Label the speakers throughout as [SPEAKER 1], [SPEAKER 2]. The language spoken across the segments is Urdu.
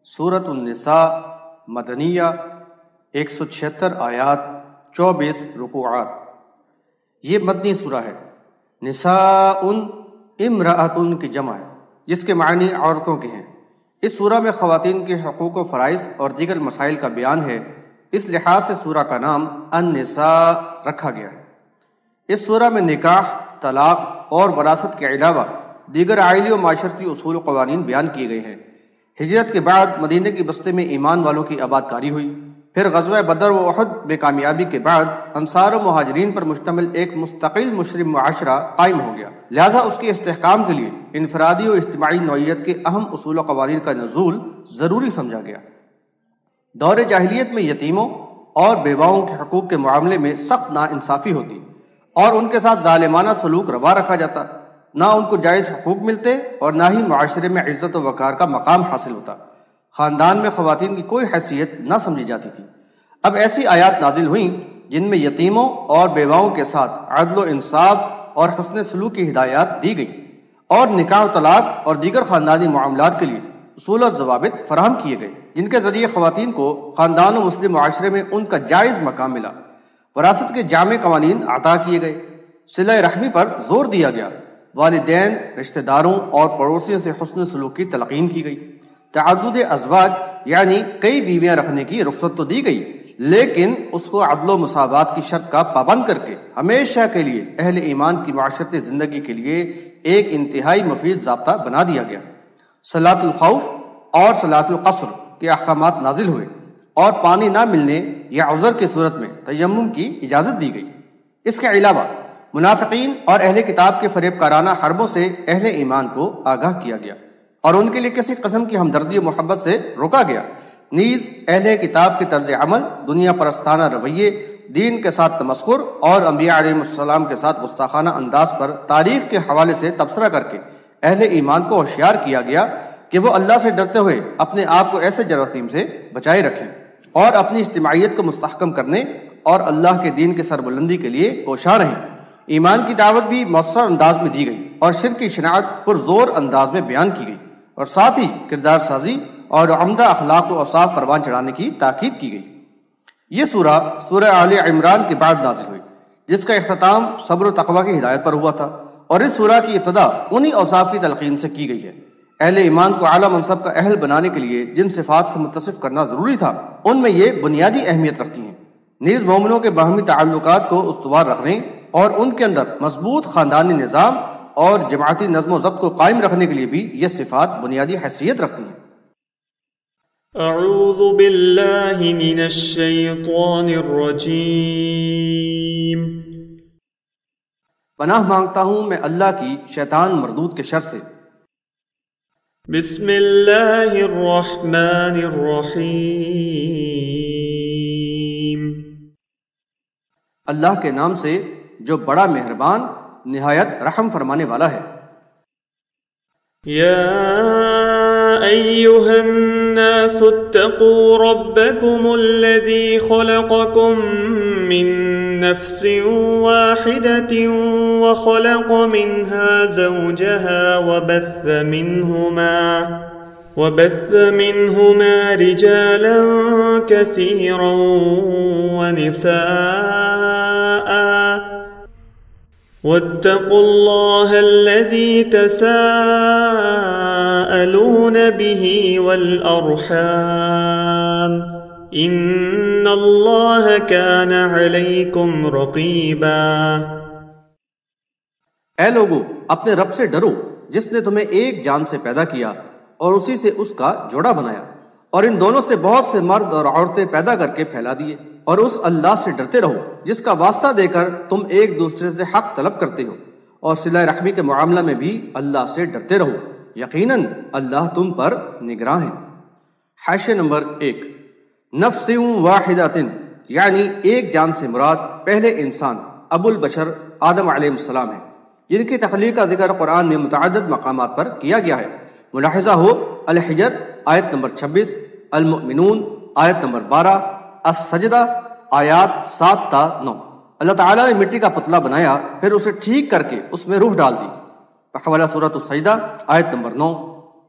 [SPEAKER 1] سورۃ النساء مدنیہ 176 آیات 24 رکوعات۔ یہ مدنی سورہ ہے۔ نساء امرأۃ کی جمع ہے، جس کے معنی عورتوں کے ہیں۔ اس سورہ میں خواتین کے حقوق و فرائض اور دیگر مسائل کا بیان ہے، اس لحاظ سے سورہ کا نام النساء رکھا گیا ہے۔ اس سورہ میں نکاح، طلاق اور وراثت کے علاوہ دیگر آئلی و معاشرتی اصول و قوانین بیان کیے گئے ہیں۔ ہجرت کے بعد مدینہ کی بستی میں ایمان والوں کی آباد کاری ہوئی، پھر غزوہ بدر و احد میں کامیابی کے بعد انصار و مہاجرین پر مشتمل ایک مستقل مسلم معاشرہ قائم ہو گیا، لہذا اس کے استحکام کے لیے انفرادی و اجتماعی نوعیت کے اہم اصول و قوانین کا نزول ضروری سمجھا گیا۔ دور جاہلیت میں یتیموں اور بیواؤں کے حقوق کے معاملے میں سخت ناانصافی ہوتی اور ان کے ساتھ ظالمانہ سلوک روا رکھا جاتا، نہ ان کو جائز حقوق ملتے اور نہ ہی معاشرے میں عزت و وقار کا مقام حاصل ہوتا۔ خاندان میں خواتین کی کوئی حیثیت نہ سمجھی جاتی تھی۔ اب ایسی آیات نازل ہوئیں جن میں یتیموں اور بیواؤں کے ساتھ عدل و انصاف اور حسن سلوک کی ہدایات دی گئی، اور نکاح و طلاق اور دیگر خاندانی معاملات کے لیے اصول و ضوابط فراہم کیے گئے، جن کے ذریعے خواتین کو خاندان و مسلم معاشرے میں ان کا جائز مقام ملا۔ وراثت کے جامع قوانین عطا کیے گئے، صلہ رحمی پر زور دیا گیا، والدین، رشتہ داروں اور پڑوسیوں سے حسن سلوک کی تلقین کی گئی، تعدد ازواج یعنی کئی بیویاں رکھنے کی رخصت تو دی گئی، لیکن اس کو عدل و مساوات کی شرط کا پابند کر کے ہمیشہ کے لیے اہل ایمان کی معاشرتی زندگی کے لیے ایک انتہائی مفید ضابطہ بنا دیا گیا۔ صلاۃ الخوف اور صلاۃ القصر کے احکامات نازل ہوئے، اور پانی نہ ملنے یا عذر کی صورت میں تیمم کی اجازت دی گئی۔ اس کے علاوہ منافقین اور اہل کتاب کے فریب کارانہ حربوں سے اہل ایمان کو آگاہ کیا گیا اور ان کے لیے کسی قسم کی ہمدردی و محبت سے روکا گیا۔ نیز اہل کتاب کے طرز عمل، دنیا پرستانہ رویے، دین کے ساتھ تمسخر اور انبیاء علیہ السلام کے ساتھ گستاخانہ انداز پر تاریخ کے حوالے سے تبصرہ کر کے اہل ایمان کو ہوشیار کیا گیا کہ وہ اللہ سے ڈرتے ہوئے اپنے آپ کو ایسے جراثیم سے بچائے رکھیں اور اپنی اجتماعیت کو مستحکم کرنے اور اللہ کے دین کے سربلندی کے لیے کوشاں رہیں۔ ایمان کی دعوت بھی مؤثر انداز میں دی گئی اور شرک کی شناعت پرزور انداز میں بیان کی گئی، اور ساتھ ہی کردار سازی اور عمدہ اخلاق و اوصاف پروان چڑھانے کی تاکید کی گئی۔ یہ سورہ آل عمران کے بعد نازل ہوئی، جس کا اختتام صبر و تقوی کی ہدایت پر ہوا تھا، اور اس سورہ کی ابتدا انہی اوصاف کی تلقین سے کی گئی ہے۔ اہل ایمان کو اعلیٰ منصب کا اہل بنانے کے لیے جن صفات سے متصف کرنا ضروری تھا، ان میں یہ بنیادی اہمیت رکھتی ہیں۔ نیز مومنوں کے باہمی تعلقات کو استوار رکھنے اور ان کے اندر مضبوط خاندانی نظام اور جماعتی نظم و ضبط کو قائم رکھنے کے لیے بھی یہ صفات بنیادی حیثیت رکھتی ہیں۔
[SPEAKER 2] اعوذ باللہ من الشیطان الرجیم۔
[SPEAKER 1] پناہ مانگتا ہوں میں اللہ کی شیطان مردود کے شر سے۔
[SPEAKER 2] بسم اللہ الرحمن الرحیم۔
[SPEAKER 1] اللہ کے نام سے جو بڑا مہربان نہایت رحم فرمانے والا ہے۔
[SPEAKER 2] یا ایھا الناس اتقوا ربکم الذی خلقکم من نفس واحدۃ وخلق منها زوجها وبث منهما رجالا كثيرا ونساء واتقوا الله الذي تساءلون به والأرحام إن الله كان عليكم رقيبا۔
[SPEAKER 1] اے لوگو، اپنے رب سے ڈرو جس نے تمہیں ایک جان سے پیدا کیا اور اسی سے اس کا جوڑا بنایا، اور ان دونوں سے بہت سے مرد اور عورتیں پیدا کر کے پھیلا دیے، اور اس اللہ سے ڈرتے رہو جس کا واسطہ دے کر تم ایک دوسرے سے حق طلب کرتے ہو، اور صلہ رحمی کے معاملہ میں بھی اللہ سے ڈرتے رہو، یقیناً اللہ تم پر نگراں ہے۔ حاشیہ نمبر 1۔ نفس واحدۃ یعنی ایک جان سے مراد پہلے انسان ابو البشر آدم علیہ السلام ہے، جن کی تخلیق کا ذکر قرآن میں متعدد مقامات پر کیا گیا ہے۔ ملاحظہ ہو الحجر آیت نمبر 26، المؤمنون آیت نمبر 12، السجدہ آیات 7 تا 9۔ اللہ تعالیٰ نے مٹی کا پتلا بنایا، پھر اسے ٹھیک کر کے اس میں روح ڈال دی، حوالہ سورۃ السجدہ آیت نمبر 9۔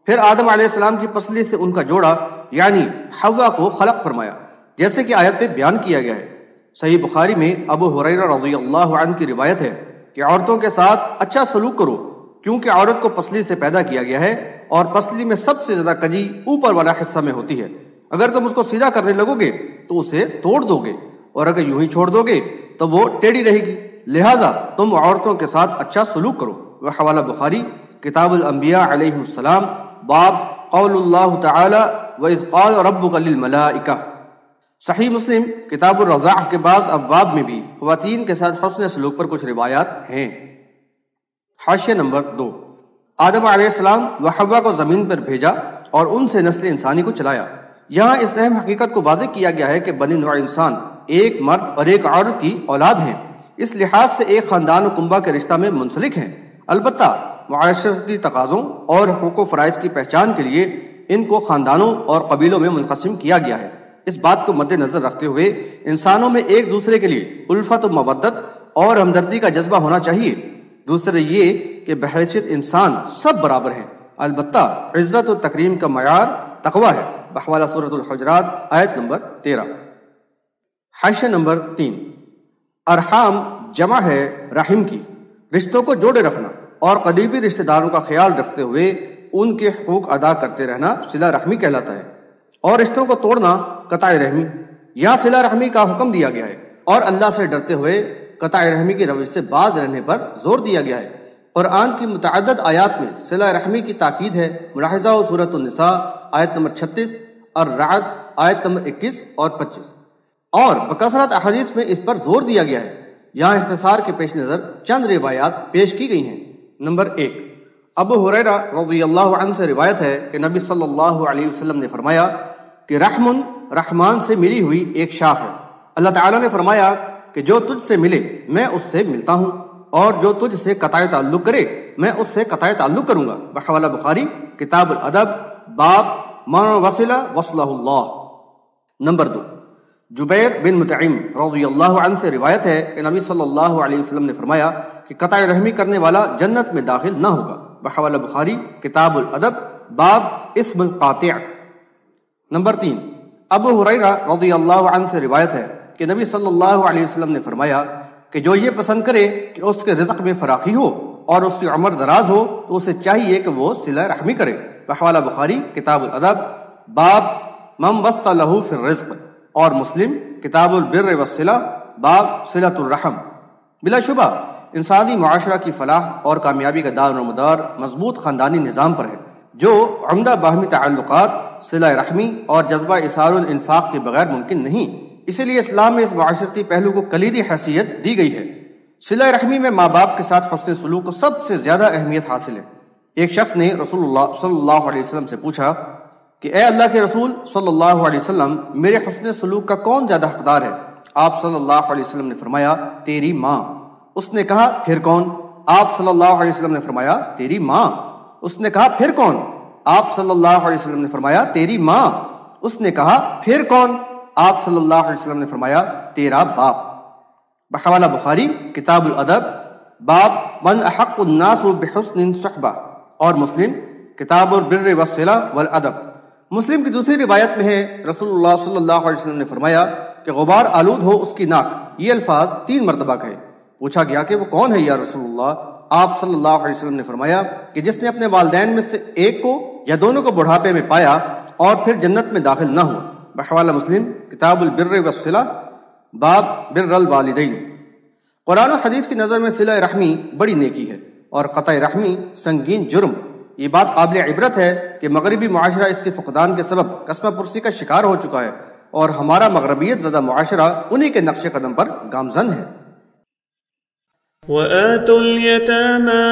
[SPEAKER 1] پھر آدم علیہ السلام کی پسلی سے ان کا جوڑا یعنی حوا کو خلق فرمایا، جیسے کہ آیت میں بیان کیا گیا ہے۔ صحیح بخاری میں ابو ہریرہ رضی اللہ عنہ کی روایت ہے کہ عورتوں کے ساتھ اچھا سلوک کرو، کیونکہ عورت کو پسلی سے پیدا کیا گیا ہے اور پسلی میں سب سے زیادہ کجی اوپر والا حصہ میں ہوتی ہے۔ اگر تم اس کو سیدھا کرنے لگو گے تو اسے توڑ دو گے، اور اگر یوں ہی چھوڑ دو گے تو وہ ٹیڑھی رہے گی، لہٰذا تم عورتوں کے ساتھ اچھا سلوک کرو۔ وہ حوالہ بخاری کتاب الانبیاء علیہ السلام، باب قول اللہ تعالی وَإِذْ قَالَ رَبُّكَ لِلْمَلَائِكَةِ۔ صحیح مسلم کتاب الرضاع کے بعض ابواب میں بھی خواتین کے ساتھ حسن سلوک پر کچھ روایات ہیں۔ حاشیہ نمبر 2، آدم علیہ السلام و حوا کو زمین پر بھیجا اور ان سے نسل انسانی کو چلایا۔ یہاں اس اہم حقیقت کو واضح کیا گیا ہے کہ بنی نوع انسان ایک مرد اور ایک عورت کی اولاد ہیں، اس لحاظ سے ایک خاندان و کنبہ کے رشتہ میں منسلک ہیں۔ البتہ معاشرتی تقاضوں اور حقوق و فرائض کی پہچان کے لیے ان کو خاندانوں اور قبیلوں میں منقسم کیا گیا ہے۔ اس بات کو مد نظر رکھتے ہوئے انسانوں میں ایک دوسرے کے لیے الفت و مودت اور ہمدردی کا جذبہ ہونا چاہیے۔ دوسرے یہ کہ بحیثیت انسان سب برابر ہیں، البتہ عزت و تکریم کا معیار تقوی ہے، بحوالہ سورۃ الحجرات آیت نمبر 13۔ حاشیہ نمبر 3، ارحام جمع ہے رحم کی، رشتوں کو جوڑے رکھنا اور قریبی رشتہ داروں کا خیال رکھتے ہوئے ان کے حقوق ادا کرتے رہنا صلہ رحمی کہلاتا ہے، اور رشتوں کو توڑنا قطع رحمی۔ یہاں صلہ رحمی کا حکم دیا گیا ہے اور اللہ سے ڈرتے ہوئے قطع رحمی کی روش سے باز رہنے پر زور دیا گیا ہے۔ قرآن کی متعدد آیات میں صلہ رحمی کی تاکید ہے، ملاحظہ ہو سورۃ النساء آیت نمبر 36 اور رعد آیت نمبر 21 اور 25، اور بکثرت احادیث میں اس پر زور دیا گیا ہے۔ یہاں اختصار کے پیش نظر چند روایات پیش کی گئی ہیں۔ نمبر 1، ابو ہریرہ رضی اللہ عنہ سے روایت ہے کہ نبی صلی اللہ علیہ وسلم نے فرمایا کہ رحم رحمان سے ملی ہوئی ایک شاخ ہے۔ اللہ تعالیٰ نے فرمایا کہ جو تجھ سے ملے میں اس سے ملتا ہوں، اور جو تجھ سے قطع تعلق کرے میں اس سے قطع تعلق کروں گا، بحوالہ بخاری کتاب الادب، باب من وصل وصلہ اللہ۔ نمبر 2، جبیر بن مطعم رضی اللہ عنہ سے روایت ہے کہ نبی صلی اللہ علیہ وسلم نے فرمایا کہ قطع رحمی کرنے والا جنت میں داخل نہ ہوگا، بحوالہ بخاری کتاب الادب، باب اسم القاطع۔ نمبر 3، ابو ہریرہ رضی اللہ عنہ سے روایت ہے کہ نبی صلی اللہ علیہ وسلم نے فرمایا کہ جو یہ پسند کرے کہ اس کے رزق میں فراخی ہو اور اس کی عمر دراز ہو تو اسے چاہیے کہ وہ صلہ رحمی کرے، بحوالہ بخاری کتاب الادب، باب من بسط لہ فی الرزق، اور مسلم کتاب البر والصلہ، باب صلۃ الرحم۔ بلا شبہ انسانی معاشرہ کی فلاح اور کامیابی کا دار و مدار مضبوط خاندانی نظام پر ہے، جو عمدہ باہمی تعلقات، صلہ رحمی اور جذبہ اثار الانفاق کے بغیر ممکن نہیں۔ اسی لیے اسلام میں اس معاشرتی پہلو کو کلیدی حیثیت دی گئی ہے۔ صلہ رحمی میں ماں باپ کے ساتھ حسن سلوک کو سب سے زیادہ اہمیت حاصل ہے۔ ایک شخص نے رسول اللہ صلی اللہ علیہ وسلم سے پوچھا کہ اے اللہ کے رسول صلی اللہ علیہ وسلم، میرے حسن سلوک کا کون زیادہ حقدار ہے؟ آپ صلی اللہ علیہ وسلم نے فرمایا تیری ماں۔ اس نے کہا پھر کون؟ آپ صلی اللہ علیہ وسلم نے فرمایا تیری ماں۔ اس نے کہا پھر کون؟ آپ صلی اللہ علیہ وسلم نے فرمایا تیری ماں۔ اس نے کہا پھر کون؟ آپ صلی اللہ علیہ وسلم نے فرمایا تیرا باپ، بحوالہ بخاری کتاب الادب، باب من احق الناس بحسن صحبہ، اور مسلم کتاب البر والصلہ والادب۔ مسلم کی دوسری روایت میں ہے رسول اللہ صلی اللہ علیہ وسلم نے فرمایا کہ غبار آلود ہو اس کی ناک۔ یہ الفاظ 3 مرتبہ کہے۔ پوچھا گیا کہ وہ کون ہے یا رسول اللہ؟ آپ صلی اللہ علیہ وسلم نے فرمایا کہ جس نے اپنے والدین میں سے ایک کو یا دونوں کو بڑھاپے میں پایا اور پھر جنت میں داخل نہ ہوا، بحوالہ مسلم کتاب البر والصلہ، باب بر الوالدین۔ قرآن و حدیث کی نظر میں صلہ رحمی بڑی نیکی ہے اور قطع رحمی سنگین جرم۔ یہ بات قابل عبرت ہے کہ مغربی معاشرہ اس کے فقدان کے سبب قسمہ پرسی کا شکار ہو چکا ہے، اور ہمارا مغربیت زدہ معاشرہ انہی کے نقش قدم پر گامزن ہے۔
[SPEAKER 2] وآتوا اليتامى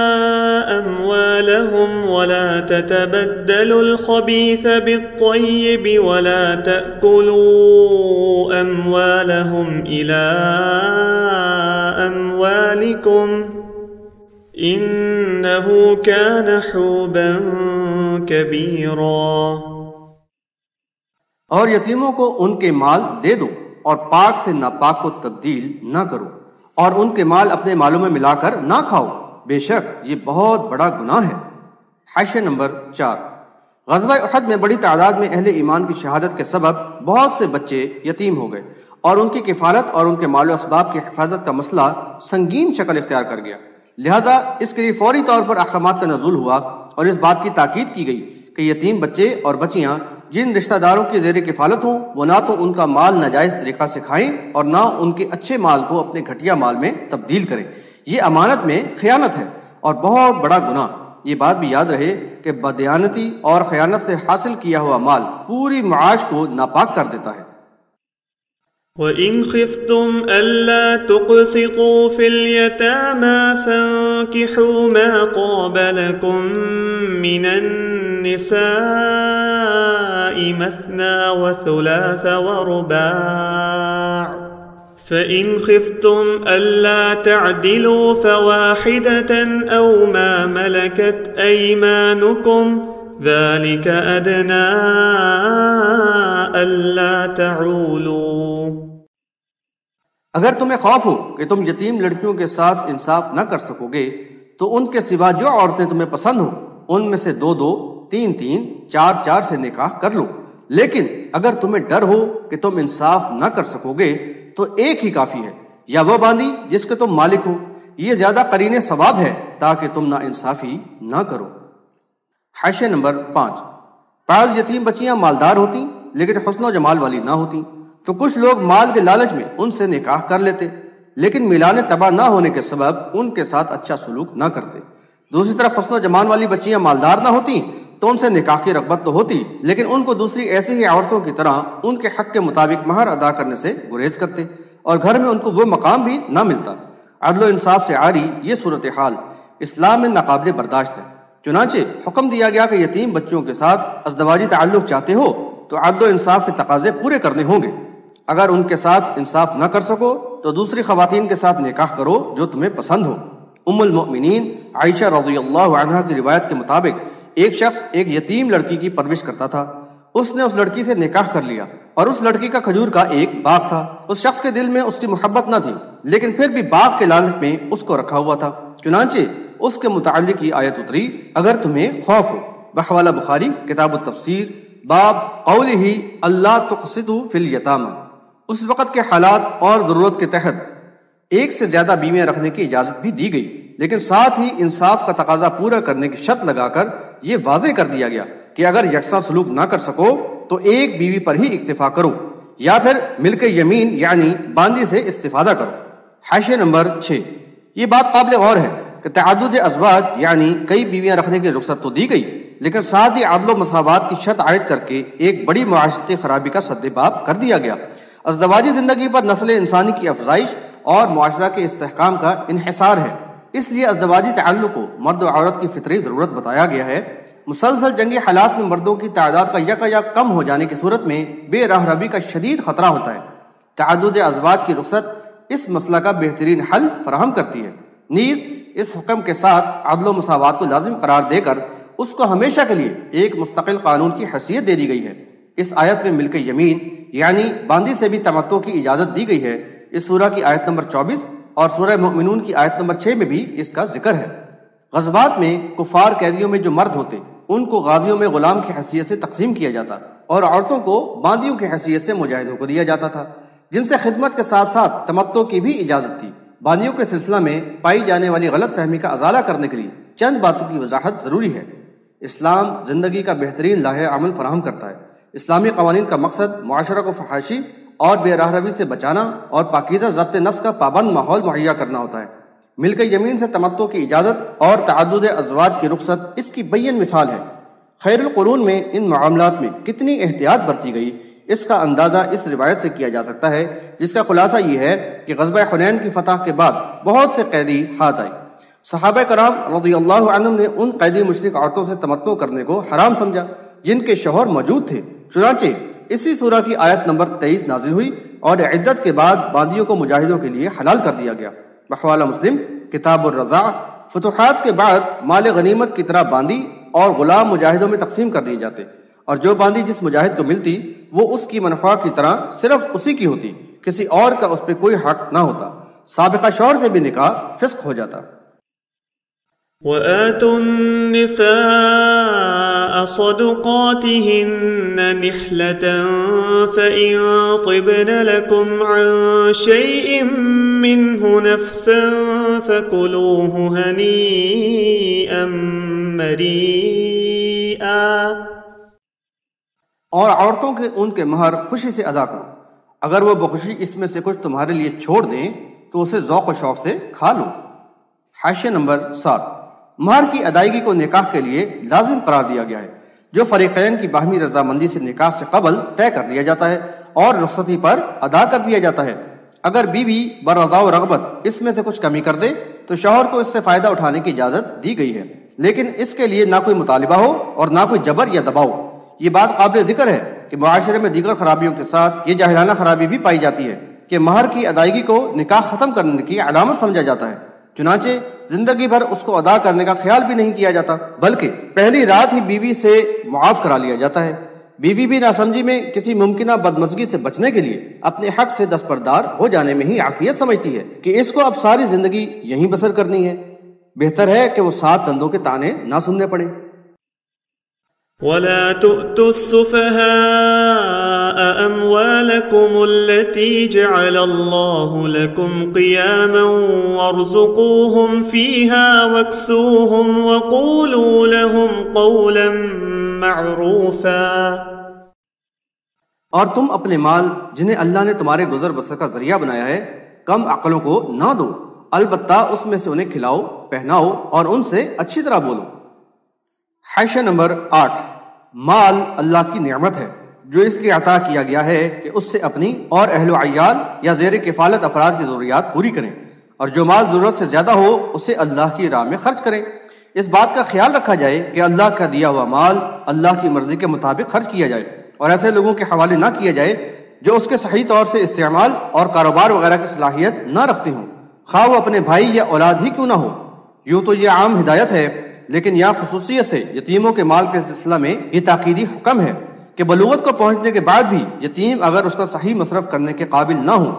[SPEAKER 2] أموالهم ولا تتبدلوا الخبيث بالطيب ولا تأكلوا أموالهم إلى أموالكم إنه كان حوبا كبيرا۔
[SPEAKER 1] اور یتیموں کو ان کے مال دے دو اور پاک سے ناپاک کو تبدیل نہ کرو، اور ان کے مال اپنے مالوں میں ملا کر نہ کھاؤ، بے شک یہ بہت بڑا گناہ ہے۔ حاشیہ نمبر 4، غزوہ احد میں بڑی تعداد میں اہل ایمان کی شہادت کے سبب بہت سے بچے یتیم ہو گئے اور ان کی کفالت اور ان کے مال و اسباب کی حفاظت کا مسئلہ سنگین شکل اختیار کر گیا۔ لہٰذا اس کے لیے فوری طور پر احکامات کا نزول ہوا اور اس بات کی تاکید کی گئی کہ یتیم بچے اور بچیاں جن رشتہ داروں کی زیر کفالت ہوں وہ نہ تو ان کا مال ناجائز طریقہ سے کھائیں اور نہ ان کے اچھے مال کو اپنے گھٹیا مال میں تبدیل کریں۔ یہ امانت میں خیانت ہے اور بہت بڑا گناہ۔ یہ بات بھی یاد رہے کہ بدیانتی اور خیانت سے حاصل کیا ہوا مال پوری معاش کو ناپاک کر دیتا ہے۔
[SPEAKER 2] وَإِنْ خِفْتُمْ أَلَّا تُقْسِطُوا فِي الْيَتَامَى فَانكِحُوا مَا طَابَ لَكُم مِّنَ النِّسَاءِ مَثْنَىٰ وَثُلَاثَ وَرُبَاعَ فَإِنْ خِفْتُمْ أَلَّا تَعْدِلُوا فَوَاحِدَةً أَوْ مَا مَلَكَتْ أَيْمَانُكُمْ ذَلِكَ أَدْنَىٰ أَلَّا تَعُولُوا۔
[SPEAKER 1] اگر تمہیں خوف ہو کہ تم یتیم لڑکیوں کے ساتھ انصاف نہ کر سکو گے تو ان کے سوا جو عورتیں تمہیں پسند ہوں ان میں سے 2-2 3-3 4-4 سے نکاح کر لو، لیکن اگر تمہیں ڈر ہو کہ تم انصاف نہ کر سکو گے تو ایک ہی کافی ہے، یا وہ باندی جس کے تم مالک ہو۔ یہ زیادہ قرین ثواب ہے تاکہ تم نا انصافی نہ کرو۔ حاشیہ نمبر 5۔ بعض یتیم بچیاں مالدار ہوتی لیکن حسن و جمال والی نہ ہوتی تو کچھ لوگ مال کے لالچ میں ان سے نکاح کر لیتے، لیکن میلان طبع نہ ہونے کے سبب ان کے ساتھ اچھا سلوک نہ کرتے۔ دوسری طرف حسن و جمال والی بچیاں مالدار نہ ہوتی تو ان سے نکاح کی رغبت تو ہوتی، لیکن ان کو دوسری ایسی ہی عورتوں کی طرح ان کے حق کے مطابق مہر ادا کرنے سے گریز کرتے اور گھر میں ان کو وہ مقام بھی نہ ملتا۔ عدل و انصاف سے عاری یہ صورتحال اسلام میں ناقابل برداشت ہے۔ چنانچہ حکم دیا گیا کہ یتیم بچوں کے ساتھ ازدواجی تعلق چاہتے ہو تو عدل و انصاف کے تقاضے پورے کرنے ہوں گے۔ اگر ان کے ساتھ انصاف نہ کر سکو تو دوسری خواتین کے ساتھ نکاح کرو جو تمہیں پسند ہو۔ ام المؤمنین عائشہ رضی اللہ عنہا کی روایت کے مطابق ایک شخص ایک یتیم لڑکی کی پرورش کرتا تھا۔ اس نے اس لڑکی سے نکاح کر لیا اور اس لڑکی کا کھجور کا ایک باغ تھا۔ اس شخص کے دل میں اس کی محبت نہ تھی لیکن پھر بھی باغ کے لالچ میں اس کو رکھا ہوا تھا، چنانچہ اس کے متعلق یہ آیت اتری، اگر تمہیں خوف ہو۔ بحوالہ بخاری کتاب التفسیر، باب قولہ اللہ تقسطوا فی الیتامى۔ اس وقت کے حالات اور ضرورت کے تحت ایک سے زیادہ بیویاں رکھنے کی اجازت بھی دی گئی، لیکن ساتھ ہی انصاف کا تقاضا پورا کرنے کی شرط لگا کر یہ واضح کر دیا گیا کہ اگر یکساں سلوک نہ کر سکو تو ایک بیوی پر ہی اکتفا کرو یا پھر ملک یمین یعنی باندی سے استفادہ کرو۔ حاشیہ نمبر 6۔ یہ بات قابل غور ہے کہ تعدد ازواج یعنی کئی بیویاں رکھنے کی رخصت تو دی گئی، لیکن ساتھ ہی عدل و مساوات کی شرط عائد کر کے ایک بڑی معاشرتی خرابی کا سدباب کر دیا گیا۔ ازدواجی زندگی پر نسل انسانی کی افزائش اور معاشرہ کے استحکام کا انحصار ہے، اس لیے ازدواجی تعلق کو مرد و عورت کی فطری ضرورت بتایا گیا ہے۔ مسلسل جنگی حالات میں مردوں کی تعداد کا یکایک کم ہو جانے کی صورت میں بے راہ روی کا شدید خطرہ ہوتا ہے۔ تعدد ازواج کی رخصت اس مسئلہ کا بہترین حل فراہم کرتی ہے۔ نیز اس حکم کے ساتھ عدل و مساوات کو لازم قرار دے کر اس کو ہمیشہ کے لیے ایک مستقل قانون کی حیثیت دے دی گئی ہے۔ اس آیت میں ملک یمین یعنی باندی سے بھی تمتع کی اجازت دی گئی ہے۔ اس سورہ کی آیت نمبر 24 اور سورہ مومنون کی آیت نمبر 6 میں بھی اس کا ذکر ہے۔ غزوات میں کفار قیدیوں میں جو مرد ہوتے ان کو غازیوں میں غلام کی حیثیت سے تقسیم کیا جاتا اور عورتوں کو باندیوں کی حیثیت سے مجاہدوں کو دیا جاتا تھا، جن سے خدمت کے ساتھ ساتھ تمتع کی بھی اجازت تھی۔ باندیوں کے سلسلہ میں پائی جانے والی غلط فہمی کا ازالہ کرنے کے لیے چند باتوں کی وضاحت ضروری ہے۔ اسلام زندگی کا بہترین لائحہ عمل فراہم کرتا ہے۔ اسلامی قوانین کا مقصد معاشرہ کو فحاشی اور بے راہ روی سے بچانا اور پاکیزہ ضبط نفس کا پابند ماحول مہیا کرنا ہوتا ہے۔ ملک یمین سے تمتع کی اجازت اور تعدد ازواج کی رخصت اس کی بین مثال ہے۔ خیر القرون میں ان معاملات میں کتنی احتیاط برتی گئی اس کا اندازہ اس روایت سے کیا جا سکتا ہے، جس کا خلاصہ یہ ہے کہ غزوہ حنین کی فتح کے بعد بہت سے قیدی ہاتھ آئے۔ صحابہ کرام رضی اللہ عنہم نے ان قیدی مشرک عورتوں سے تمتع کرنے کو حرام سمجھا جن کے شوہر موجود تھے، چنانچہ اسی سورہ کی آیت نمبر 23 نازل ہوئی اور عدت کے بعد باندیوں کو مجاہدوں کے لیے حلال کر دیا گیا۔ بحوالہ مسلم کتاب الرضاع، فتوحات کے بعد مال غنیمت کی طرح باندی اور غلام مجاہدوں میں تقسیم کر دیے جاتے، اور جو باندی جس مجاہد کو ملتی وہ اس کی منفعہ کی طرح صرف اسی کی ہوتی، کسی اور کا اس پہ کوئی حق نہ ہوتا۔ سابقہ شوہر سے بھی نکاح فسخ ہو جاتا۔
[SPEAKER 2] وآتوا النساء صدقاتهن نحلة فإن طبن لكم عن شيء منه نفسا فكلوه هنيئا مريئا۔
[SPEAKER 1] اور عورتوں کے ان کے مہر خوشی سے ادا کرو، اگر وہ بخوشی اس میں سے کچھ تمہارے لیے چھوڑ دیں تو اسے ذوق و شوق سے کھا لو۔ حاشیہ نمبر 7۔ مہر کی ادائیگی کو نکاح کے لیے لازم قرار دیا گیا ہے، جو فریقین کی باہمی رضامندی سے نکاح سے قبل طے کر لیا جاتا ہے اور رخصتی پر ادا کر دیا جاتا ہے۔ اگر بیوی برضا و رغبت اس میں سے کچھ کمی کر دے تو شوہر کو اس سے فائدہ اٹھانے کی اجازت دی گئی ہے، لیکن اس کے لیے نہ کوئی مطالبہ ہو اور نہ کوئی جبر یا دباؤ۔ یہ بات قابل ذکر ہے کہ معاشرے میں دیگر خرابیوں کے ساتھ یہ جاہلانہ خرابی بھی پائی جاتی ہے کہ مہر کی ادائیگی کو نکاح ختم کرنے کی علامت سمجھا جاتا ہے، چنانچہ زندگی بھر اس کو ادا کرنے کا خیال بھی نہیں کیا جاتا، بلکہ پہلی رات ہی بیوی سے معاف کرا لیا جاتا ہے۔ بیوی بھی ناسمجھی میں کسی ممکنہ بدمزگی سے بچنے کے لیے اپنے حق سے دستبردار ہو جانے میں ہی عافیت سمجھتی ہے کہ اس کو اب ساری زندگی یہیں بسر کرنی ہے۔ بہتر ہے کہ وہ 7 دندوں کے تانے نہ سننے پڑے۔
[SPEAKER 2] ولا تؤتوا السفهاء أموالكم التي جعل الله لكم قياما وارزقوهم فيها واكسوهم وقولوا لهم قولا معروفا۔
[SPEAKER 1] اور تم اپنے مال جنہیں اللہ نے تمہارے گزر بسر کا ذریعہ بنایا ہے کم عقلوں کو نہ دو، البتہ اس میں سے انہیں کھلاؤ، پہناؤ اور ان سے اچھی طرح بولو۔ حاشیہ نمبر 8۔ مال اللہ کی نعمت ہے جو اس لیے عطا کیا گیا ہے کہ اس سے اپنی اور اہل و عیال یا زیر کفالت افراد کی ضروریات پوری کریں، اور جو مال ضرورت سے زیادہ ہو اسے اللہ کی راہ میں خرچ کریں۔ اس بات کا خیال رکھا جائے کہ اللہ کا دیا ہوا مال اللہ کی مرضی کے مطابق خرچ کیا جائے اور ایسے لوگوں کے حوالے نہ کیا جائے جو اس کے صحیح طور سے استعمال اور کاروبار وغیرہ کی صلاحیت نہ رکھتے ہوں، خواہ وہ اپنے بھائی یا اولاد ہی کیوں نہ ہو۔ یوں تو یہ عام ہدایت ہے، لیکن یہاں خصوصیت سے یتیموں کے مال کے سلسلہ میں یہ تاکیدی حکم ہے کہ بلوغت کو پہنچنے کے بعد بھی یتیم اگر اس کا صحیح مصرف کرنے کے قابل نہ ہو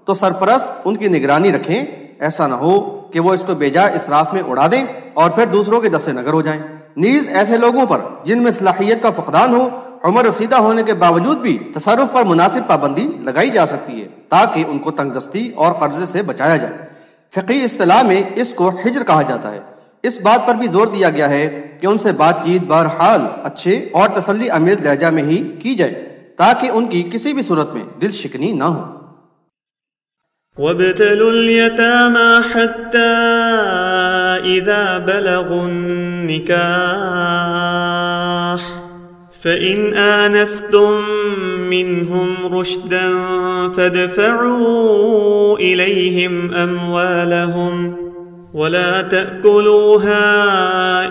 [SPEAKER 1] تو سرپرست ان کی نگرانی رکھیں، ایسا نہ ہو کہ وہ اس کو بے جا اسراف میں اڑا دیں اور پھر دوسروں کے دست نگر ہو جائیں۔ نیز ایسے لوگوں پر جن میں صلاحیت کا فقدان ہو، عمر رسیدہ ہونے کے باوجود بھی تصرف پر مناسب پابندی لگائی جا سکتی ہے تاکہ ان کو تنگ دستی اور قرضے سے بچایا جائے۔ فقہی اصطلاح میں اس کو حجر کہا جاتا ہے۔ اس بات پر بھی زور دیا گیا ہے کہ ان سے بات چیت بہرحال اچھے اور تسلی امیز لہجہ میں ہی کی جائے تاکہ ان کی کسی بھی صورت میں دل شکنی نہ ہو۔
[SPEAKER 2] وابتلوا اليتامى حتى إذا بلغوا النكاح فإن آنستم منهم رشدا فادفعوا إليهم أموالهم ولا تأكلوها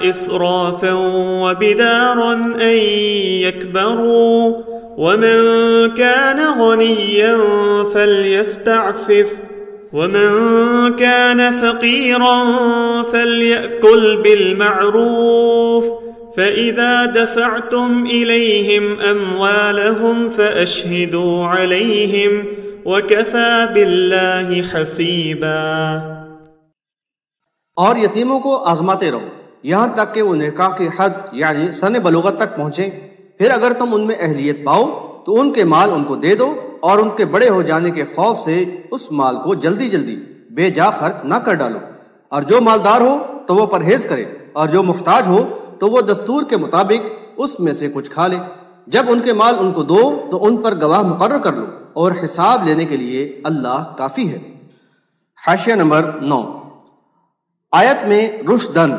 [SPEAKER 2] إسرافا وبدارا أن يكبروا ومن كان غنيا فليستعفف ومن كان فقيرا فليأكل بالمعروف فإذا دفعتم إليهم أموالهم فأشهدوا عليهم وكفى بالله حسيبا۔
[SPEAKER 1] اور یتیموں کو آزماتے رہو یہاں تک کہ وہ نکاح کی حد یعنی سن بلوغت تک پہنچیں، پھر اگر تم ان میں اہلیت پاؤ تو ان کے مال ان کو دے دو اور ان کے بڑے ہو جانے کے خوف سے اس مال کو جلدی جلدی بے جا خرچ نہ کر ڈالو، اور جو مالدار ہو تو وہ پرہیز کرے اور جو محتاج ہو تو وہ دستور کے مطابق اس میں سے کچھ کھا لے۔ جب ان کے مال ان کو دو تو ان پر گواہ مقرر کر لو اور حساب لینے کے لیے اللہ کافی ہے۔ حاشیہ نمبر 9۔ آیت میں رشدن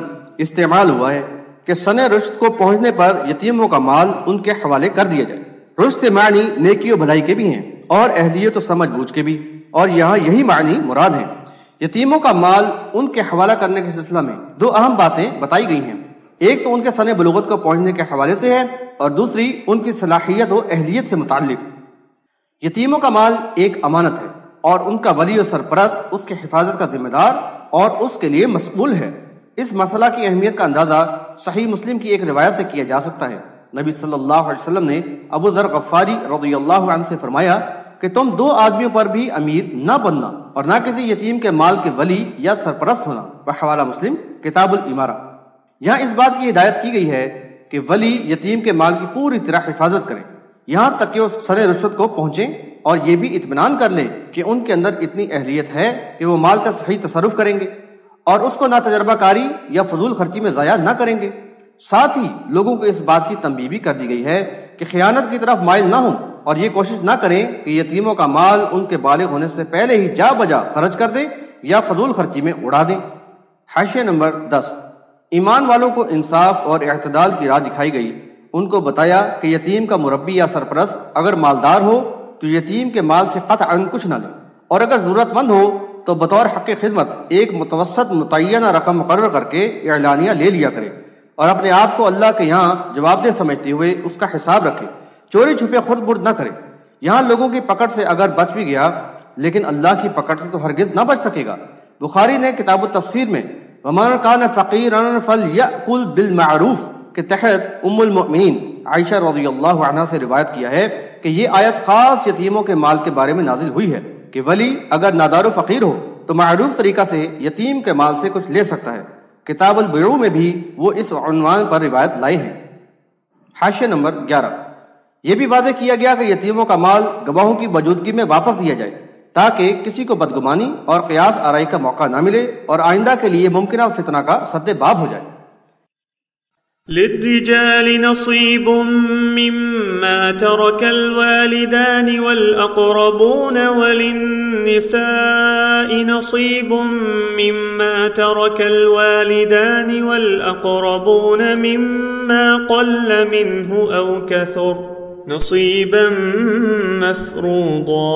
[SPEAKER 1] استعمال ہوا ہے کہ سن رشد کو پہنچنے پر یتیموں کا مال ان کے حوالے کر دیا جائے۔ رشد سے معنی نیکی و بھلائی کے بھی ہیں اور اہلیت و سمجھ بوجھ کے بھی، اور یہاں یہی معنی مراد ہیں۔ یتیموں کا مال ان کے حوالہ کرنے کے سلسلہ میں 2 اہم باتیں بتائی گئی ہیں، ایک تو ان کے سن بلوغت کو پہنچنے کے حوالے سے ہے اور دوسری ان کی صلاحیت و اہلیت سے متعلق۔ یتیموں کا مال ایک امانت ہے اور ان کا ولی و سرپرست اس کی حفاظت کا ذمہ دار اور اس کے لیے مسئول ہے۔ اس مسئلہ کی اہمیت کا اندازہ صحیح مسلم کی ایک روایت سے کیا جا سکتا ہے۔ نبی صلی اللہ علیہ وسلم نے ابو ذر غفاری رضی اللہ عنہ سے فرمایا کہ تم 2 آدمیوں پر بھی امیر نہ بننا اور نہ کسی یتیم کے مال کے ولی یا سرپرست ہونا۔ بحوالہ مسلم کتاب الامارہ۔ یہاں اس بات کی ہدایت کی گئی ہے کہ ولی یتیم کے مال کی پوری طرح حفاظت کریں، یہاں تک کہ وہ سن رشد کو پہنچیں، اور یہ بھی اطمینان کر لیں کہ ان کے اندر اتنی اہلیت ہے کہ وہ مال کا صحیح تصرف کریں گے اور اس کو نہ تجربہ کاری یا فضول خرچی میں ضائع نہ کریں گے۔ ساتھ ہی لوگوں کو اس بات کی تنبیہ بھی کر دی گئی ہے کہ خیانت کی طرف مائل نہ ہوں اور یہ کوشش نہ کریں کہ یتیموں کا مال ان کے بالغ ہونے سے پہلے ہی جا بجا خرچ کر دیں یا فضول خرچی میں اڑا دیں۔ حاشیہ نمبر 10۔ ایمان والوں کو انصاف اور اعتدال کی راہ دکھائی گئی، ان کو بتایا کہ یتیم کا مربی یا سرپرست اگر مالدار ہو تو یتیم کے مال سے قطعاً کچھ نہ لے، اور اگر ضرورت مند ہو تو بطور حق خدمت ایک متوسط متعینہ رقم مقرر کر کے اعلانیہ لے لیا کرے، اور اپنے آپ کو اللہ کے یہاں جواب دہ سمجھتے ہوئے اس کا حساب رکھے، چوری چھپے خرد برد نہ کرے۔ یہاں لوگوں کی پکڑ سے اگر بچ بھی گیا لیکن اللہ کی پکڑ سے تو ہرگز نہ بچ سکے گا۔ بخاری نے کتاب التفسیر میں وَمَنْ كَانَ فَقِيرًا فَلْيَأْكُلْ بِالْمَعْرُوفِ کے تحت ام المؤمنین عائشہ رضی اللہ عنہا سے روایت کیا ہے کہ یہ آیت خاص یتیموں کے مال کے بارے میں نازل ہوئی ہے کہ ولی اگر نادار و فقیر ہو تو معروف طریقہ سے یتیم کے مال سے کچھ لے سکتا ہے۔ کتاب البیوع میں بھی وہ اس عنوان پر روایت لائے ہیں۔ حاشیہ نمبر 11۔ یہ بھی واضح کیا گیا کہ یتیموں کا مال گواہوں کی موجودگی میں واپس دیا جائے تاکہ کسی کو بدگمانی اور قیاس آرائی کا موقع نہ ملے اور آئندہ کے لیے ممکنہ فتنہ کا سد باب ہو جائے۔
[SPEAKER 2] للرجال نصيب مما ترك الوالدان والأقربون وللنساء نصيب مما ترك الوالدان والأقربون مما قل منه أو كثر نصيبا مفروضا۔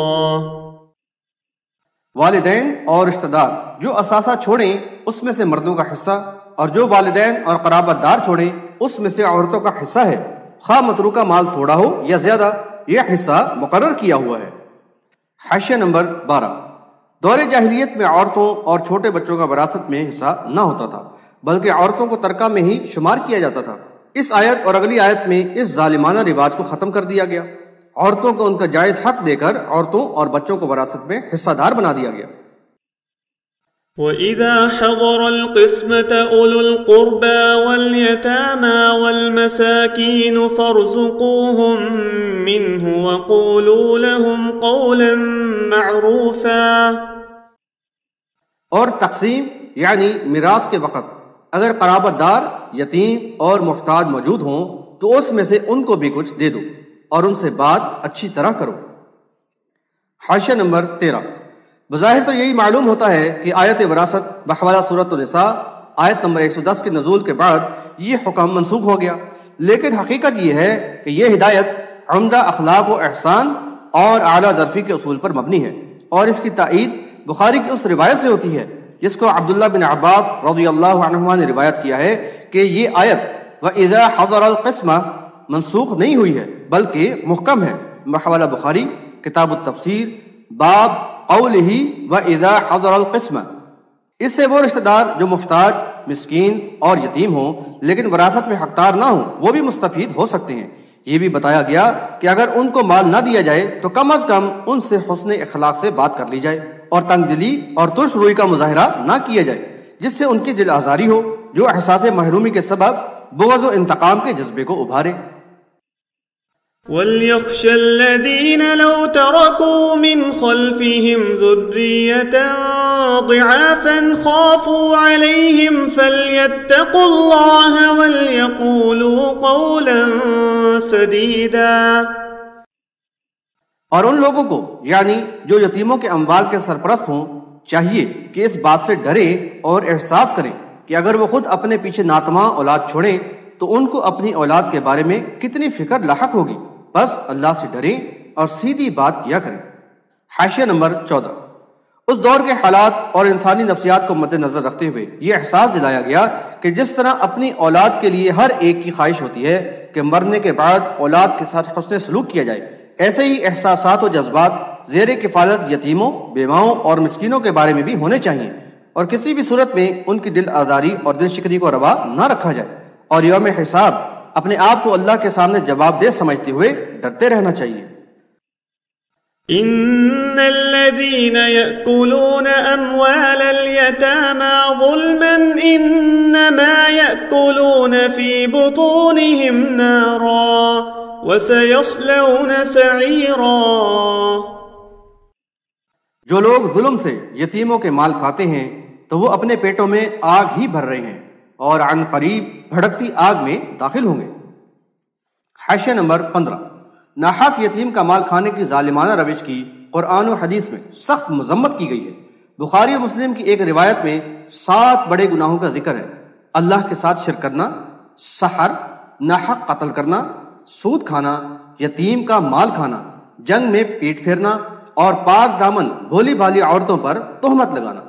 [SPEAKER 1] والدین اور رشتہ دار جو اثاثہ چھوڑیں اس میں سے مردوں کا حصہ، اور جو والدین اور قرابت دار چھوڑیں اس میں سے عورتوں کا حصہ ہے، خواہ متروکہ مال تھوڑا ہو یا زیادہ، یہ حصہ مقرر کیا ہوا ہے۔ حاشیہ نمبر 12۔ دور جاہلیت میں عورتوں اور چھوٹے بچوں کا وراثت میں حصہ نہ ہوتا تھا بلکہ عورتوں کو ترکہ میں ہی شمار کیا جاتا تھا۔ اس آیت اور اگلی آیت میں اس ظالمانہ رواج کو ختم کر دیا گیا، عورتوں کو ان کا جائز حق دے کر عورتوں اور بچوں کو وراثت میں حصہ دار بنا دیا گیا۔
[SPEAKER 2] وَإِذَا حَضَرَ الْقِسْمَةَ أُولُو الْقُرْبَى وَالْيَتَامَى وَالْمَسَاكِينُ فَارْزُقُوهُم مِّنْهُ وَقُولُوا لَهُمْ قَوْلًا مَّعْرُوفًا۔
[SPEAKER 1] اور تقسیم یعنی میراث کے وقت اگر قرابت دار، یتیم اور محتاج موجود ہوں تو اس میں سے ان کو بھی کچھ دے دو اور ان سے بات اچھی طرح کرو۔ حاشیہ نمبر 13۔ بظاہر تو یہی معلوم ہوتا ہے کہ آیت وراثت بحوالہ سورۃ النساء آیت نمبر 110 کے نزول کے بعد یہ حکم منسوخ ہو گیا، لیکن حقیقت یہ ہے کہ یہ ہدایت عمدہ اخلاق و احسان اور اعلیٰ ظرفی کے اصول پر مبنی ہے، اور اس کی تائید بخاری کی اس روایت سے ہوتی ہے جس کو عبداللہ بن عباس رضی اللہ عنہما نے روایت کیا ہے کہ یہ آیت وَإِذَا حَضَرَ الْقِسْمَةَ منسوخ نہیں ہوئی ہے بلکہ محکم ہے۔ بحوالہ بخاری کتاب التفسیر باب قولہ وَإِذَا حَضَرَ الْقِسْمَةَ۔ اس سے وہ رشتہ دار جو محتاج، مسکین اور یتیم ہوں لیکن وراثت میں حقدار نہ ہوں وہ بھی مستفید ہو سکتے ہیں۔ یہ بھی بتایا گیا کہ اگر ان کو مال نہ دیا جائے تو کم از کم ان سے حسن اخلاق سے بات کر لی جائے اور تنگ دلی اور ترش روئی کا مظاہرہ نہ کیا جائے جس سے ان کی دل آزاری ہو، جو احساس محرومی کے سبب بغض و انتقام کے جذبے کو ابھارے۔
[SPEAKER 2] وَلْيَخْشَ الَّذِينَ لَوْ تَرَكُوا مِنْ خَلْفِهِمْ ذُرِّيَّةً ضِعَافًا خَافُوا عَلَيْهِمْ فَلْيَتَّقُوا اللَّهَ وَلْيَقُولُوا قَوْلًا سَدِيدًا۔
[SPEAKER 1] اور ان لوگوں کو یعنی جو یتیموں کے اموال کے سرپرست ہوں چاہیے کہ اس بات سے ڈریں اور احساس کریں کہ اگر وہ خود اپنے پیچھے ناتواں اولاد چھوڑیں تو ان کو اپنی اولاد کے بارے میں کتنی فکر لاحق ہوگی، بس اللہ سے ڈریں اور سیدھی بات کیا کریں۔ حاشیہ نمبر 14۔ اس دور کے حالات اور انسانی نفسیات کو مد نظر رکھتے ہوئے یہ احساس دلایا گیا کہ جس طرح اپنی اولاد کے لیے ہر ایک کی خواہش ہوتی ہے کہ مرنے کے بعد اولاد کے ساتھ حسن سلوک کیا جائے، ایسے ہی احساسات و جذبات زیر کفالت یتیموں، بیواؤں اور مسکینوں کے بارے میں بھی ہونے چاہیے، اور کسی بھی صورت میں ان کی دل آزاری اور دل شکنی کو روا نہ رکھا جائے، اور یوم حساب اپنے آپ کو اللہ کے سامنے جواب دہ سمجھتے ہوئے ڈرتے رہنا چاہیے۔
[SPEAKER 2] إن الذين يأكلون أموال اليتامى ظلما إنما يأكلون في بطونهم نارا وسيصلون سعيرا۔
[SPEAKER 1] جو لوگ ظلم سے یتیموں کے مال کھاتے ہیں تو وہ اپنے پیٹوں میں آگ ہی بھر رہے ہیں اور عن قریب بھڑکتی آگ میں داخل ہوں گے۔ حاشیہ نمبر 15۔ ناحق یتیم کا مال کھانے کی ظالمانہ روش کی قرآن و حدیث میں سخت مذمت کی گئی ہے۔ بخاری و مسلم کی ایک روایت میں 7 بڑے گناہوں کا ذکر ہے: اللہ کے ساتھ شرک کرنا، سحر، ناحق قتل کرنا، سود کھانا، یتیم کا مال کھانا، جنگ میں پیٹ پھیرنا اور پاک دامن بھولی بھالی عورتوں پر تہمت لگانا۔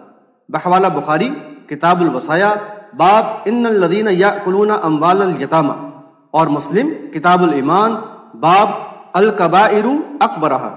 [SPEAKER 1] بحوالہ بخاری کتاب الوصایا باب ان الذین یأکلون اموال الیتامى، اور مسلم کتاب الایمان باب الکبائر اکبرہا۔